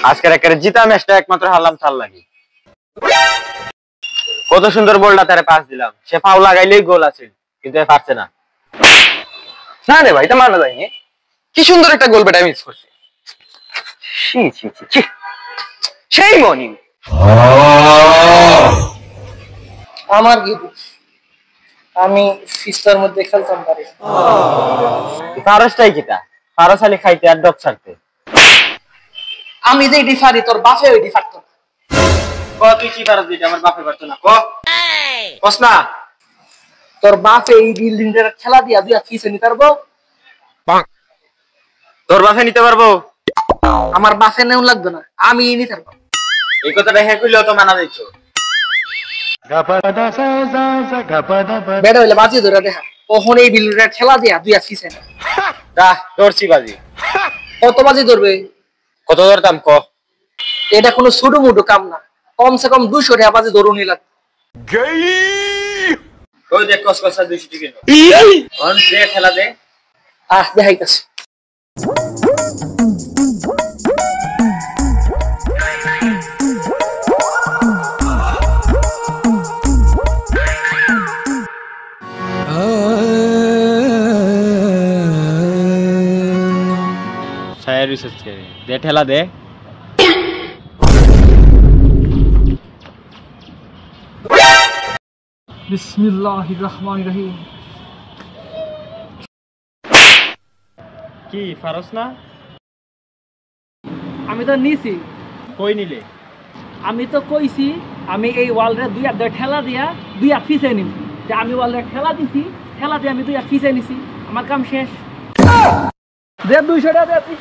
আজকের একেবারে জিতা ম্যাচটা একমাত্র হারলাম চাল লাগি। কত সুন্দর বলটা তারে পাস দিলাম, সে ফাউল লাগাইলেই গোল আছে, কিন্তু পারছে না। না রে ভাই, এটা মানা যায়নি। কি সুন্দর একটা গোল বেটা মিস করছে। ছি ছি ছি ছি, সেই মর্নিং আমার কি আমি ফিস্টার মধ্যে খেলতাম পারি। ফারসটাই কিটা, ফারস আলী খাইতে আর ডক ছাড়তে। আমি যে এটি পারি তোর বাপে ওইটি পারতো না। ক তুই কি ফারস দিতে আমার বাপে পারতো না, ক কস না। তোর বাপে এই বিল্ডিংটার খেলা দিয়া দুই ফিসে নিতে পারবো? তোর বাপে নিতে পারবো? আমার বাপে নেও লাগবে না, আমি নিতে পারবো। এই কথাটা হ্যাঁ কইলেও তো মানা যাইতো। বেটা হইলে বাজি ধরে দেখা, কখন এই বিল্ডিংটার খেলা দিয়া দুই ফিসে না। রাহ ধরছি বাজি। কত বাজি ধরবে? কত ধরতাম ক? এটা কোনো ছোট মোটো কাম না, কমসে কম 200 টাকা বাজি ধরুনই লাগবে। ওই দেখ কস কস 200 টাকা অন প্লে খেলা দে। দেখাইতেছি। ছায়া রিসার্চ করে দে, ঠেলা দে। বিসমিল্লাহির রহমানির রহিম। কি ফারস না? আমি তো নিছি। কই নিলে? আমি তো কইছি আমি এই ওয়ালরে দুই হাত ধরে ঠেলা দিয়া দুই হাত ফিসে নিব। যে আমি ওয়ালরে ঠেলা দিছি, ঠেলা দিয়ে আমি দুই হাত ফিসে নিছি, আমার কাম শেষ। দে 200 টাকা দে।